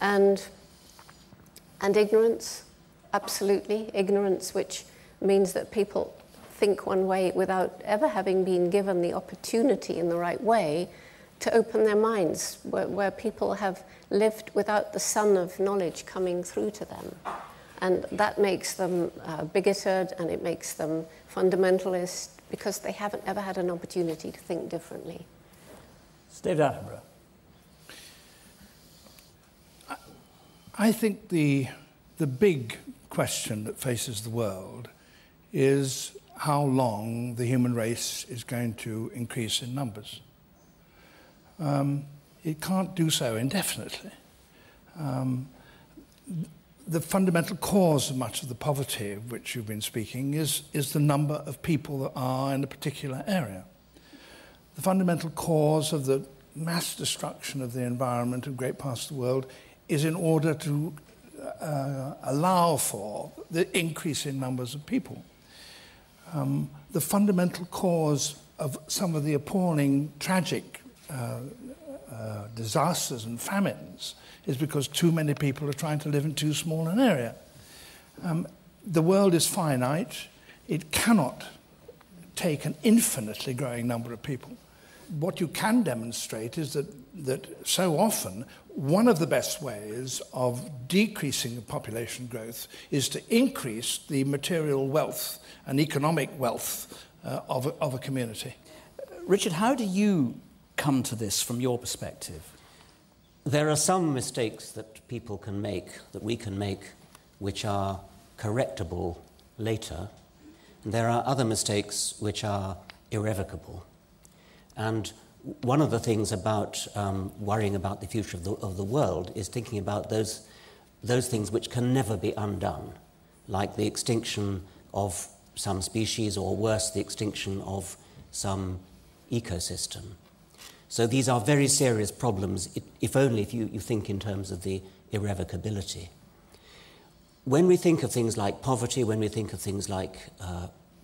And ignorance, absolutely. Ignorance, which means that people think one way without ever having been given the opportunity in the right way to open their minds, where people have lived without the sun of knowledge coming through to them. And that makes them bigoted, and it makes them fundamentalist, because they haven't ever had an opportunity to think differently. David Attenborough. I think the big question that faces the world is how long the human race is going to increase in numbers. It can't do so indefinitely. The fundamental cause of much of the poverty of which you've been speaking is the number of people that are in a particular area. The fundamental cause of the mass destruction of the environment in great parts of the world is in order to allow for the increase in numbers of people. The fundamental cause of some of the appalling, tragic disasters and famines is because too many people are trying to live in too small an area. The world is finite. It cannot take an infinitely growing number of people. What you can demonstrate is that so often one of the best ways of decreasing population growth is to increase the material wealth and economic wealth of a community. Richard, how do you come to this from your perspective? There are some mistakes that people can make, that we can make, which are correctable later. And there are other mistakes which are irrevocable. And one of the things about worrying about the future of the world is thinking about those things which can never be undone, like the extinction of some species, or worse, the extinction of some ecosystem. So these are very serious problems, if only if you think in terms of the irrevocability. When we think of things like poverty, when we think of things like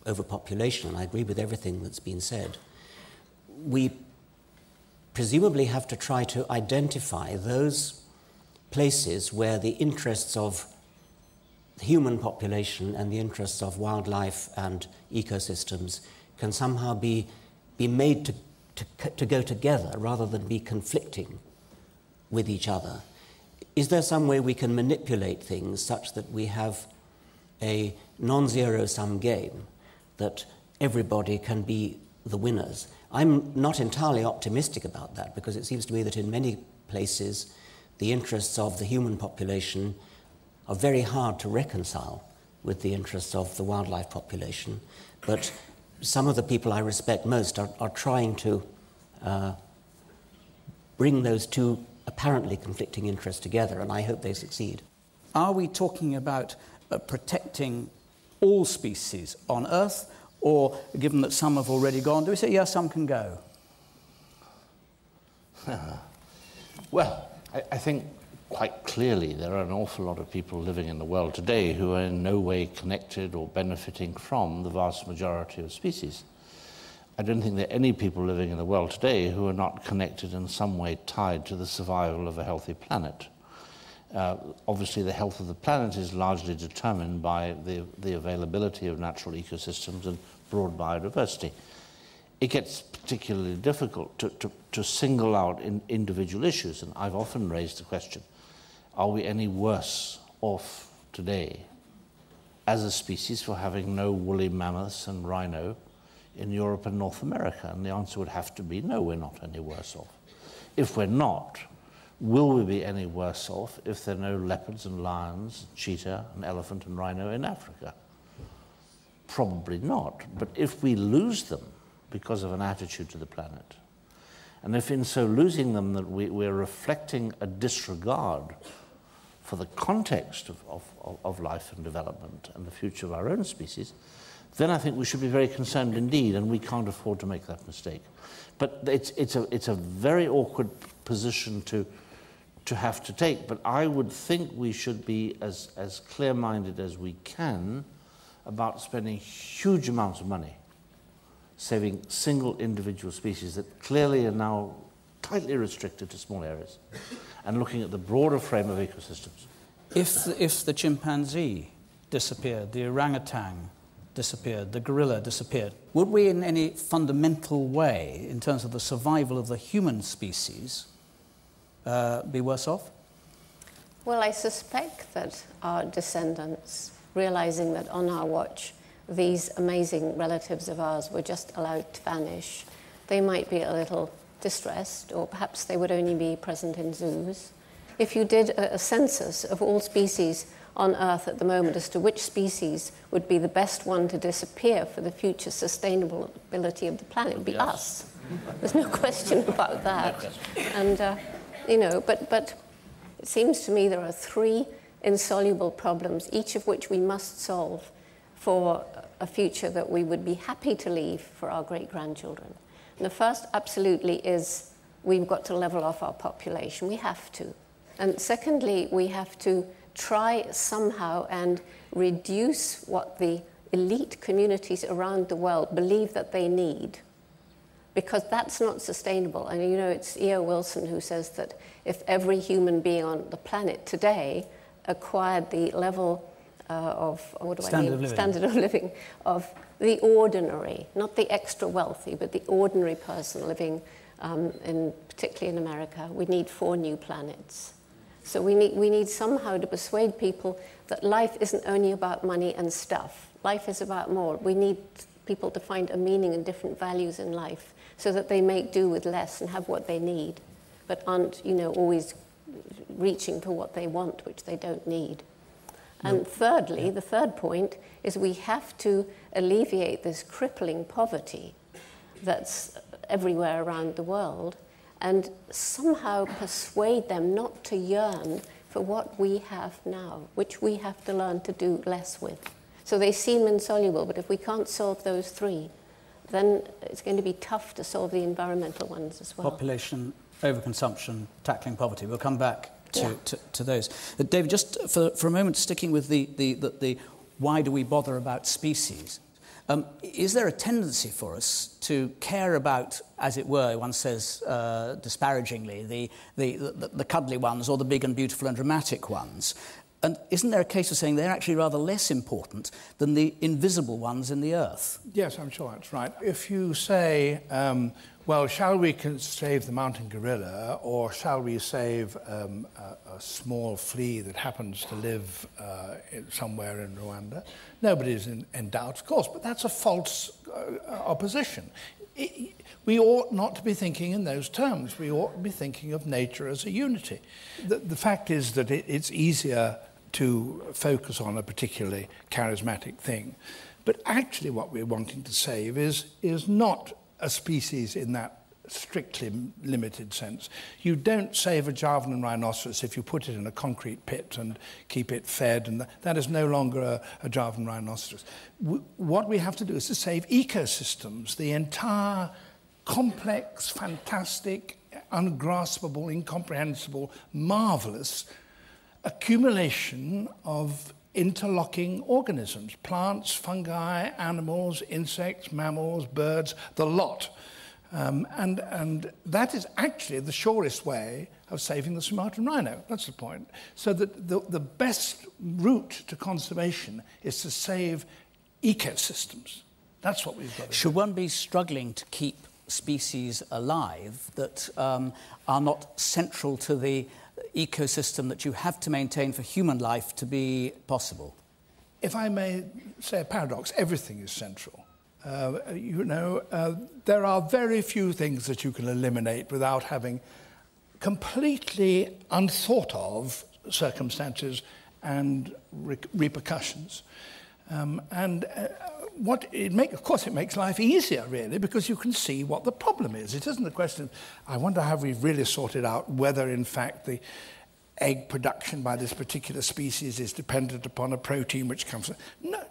overpopulation, and I agree with everything that's been said, we presumably have to try to identify those places where the interests of the human population and the interests of wildlife and ecosystems can somehow be made to go together rather than be conflicting with each other. Is there some way we can manipulate things such that we have a non-zero-sum game, that everybody can be the winners? I'm not entirely optimistic about that, because it seems to me that in many places the interests of the human population are very hard to reconcile with the interests of the wildlife population. But some of the people I respect most are trying to bring those two apparently conflicting interests together, and I hope they succeed. Are we talking about protecting all species on Earth, or given that some have already gone, do we say, yes, some can go? Well, I think quite clearly there are an awful lot of people living in the world today who are in no way connected or benefiting from the vast majority of species. I don't think there are any people living in the world today who are not connected in some way tied to the survival of a healthy planet. Obviously, the health of the planet is largely determined by the availability of natural ecosystems and broad biodiversity. It gets particularly difficult to single out individual issues, and I've often raised the question, are we any worse off today as a species for having no woolly mammoths and rhino in Europe and North America? And the answer would have to be no, we're not any worse off. If we're not, will we be any worse off if there are no leopards and lions, cheetah and elephant and rhino in Africa? Probably not. But if we lose them because of an attitude to the planet, and if in so losing them that we're reflecting a disregard for the context of life and development and the future of our own species, then I think we should be very concerned indeed, and we can't afford to make that mistake. But it's a very awkward position to have to take, but I would think we should be as clear-minded as we can about spending huge amounts of money saving single individual species that clearly are now tightly restricted to small areas, and looking at the broader frame of ecosystems. If the chimpanzee disappeared, the orangutan disappeared, the gorilla disappeared, would we in any fundamental way, in terms of the survival of the human species, be worse off? Well, I suspect that our descendants, realizing that on our watch these amazing relatives of ours were just allowed to vanish, they might be a little distressed, or perhaps they would only be present in zoos. If you did a census of all species on Earth at the moment as to which species would be the best one to disappear for the future sustainability of the planet, it would be us. There's no question about that. And, but it seems to me there are 3 insoluble problems, each of which we must solve for a future that we would be happy to leave for our great-grandchildren. And the first, absolutely, is we've got to level off our population. We have to. And secondly, we have to try somehow and reduce what the elite communities around the world believe that they need, because that's not sustainable. And it's E.O. Wilson who says that if every human being on the planet today acquired the level standard of living of the ordinary, not the extra wealthy, but the ordinary person living, particularly in America, we need 4 new planets. So we need somehow to persuade people that life isn't only about money and stuff. Life is about more. We need people to find a meaning and different values in life so that they make do with less and have what they need, but aren't, always reaching for what they want, which they don't need. And thirdly, the third point is we have to alleviate this crippling poverty that's everywhere around the world and somehow persuade them not to yearn for what we have now, which we have to learn to do less with. So they seem insoluble, but if we can't solve those 3, then it's going to be tough to solve the environmental ones as well. Population, overconsumption, tackling poverty. We'll come back to those. David, just for a moment, sticking with the why do we bother about species, is there a tendency for us to care about, as it were, one says disparagingly, the cuddly ones or the big and beautiful and dramatic ones? And isn't there a case of saying they're actually rather less important than the invisible ones in the earth? Yes, I'm sure that's right. If you say, well, shall we save the mountain gorilla, or shall we save a small flea that happens to live somewhere in Rwanda? Nobody's in doubt, of course, but that's a false opposition. We ought not to be thinking in those terms. We ought to be thinking of nature as a unity. The fact is that it's easier to focus on a particularly charismatic thing. But actually what we're wanting to save is not a species in that strictly limited sense. You don't save a Javan rhinoceros if you put it in a concrete pit and keep it fed, and that is no longer a Javan rhinoceros. What we have to do is to save ecosystems, the entire complex, fantastic, ungraspable, incomprehensible, marvelous accumulation of interlocking organisms, plants, fungi, animals, insects, mammals, birds, the lot. And that is actually the surest way of saving the Sumatran rhino. That's the point. So that the best route to conservation is to save ecosystems. That's what we've got to do. Should one be struggling to keep species alive that are not central to the ecosystem that you have to maintain for human life to be possible? If I may say a paradox, everything is central. There are very few things that you can eliminate without having completely unthought of circumstances and repercussions. Of course, it makes life easier, really, because you can see what the problem is. It isn't a question, I wonder have we really sorted out whether, in fact, the egg production by this particular species is dependent upon a protein which comes from... No,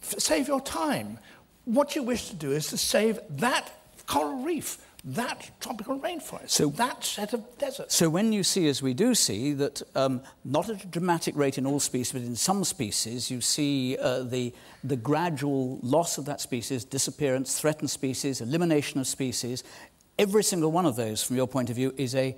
save your time. What you wish to do is to save that coral reef, that tropical rainforest, so that set of deserts. So when you see, as we do see, that not at a dramatic rate in all species, but in some species, you see the gradual loss of that species, disappearance, threatened species, elimination of species, every single one of those, from your point of view, is a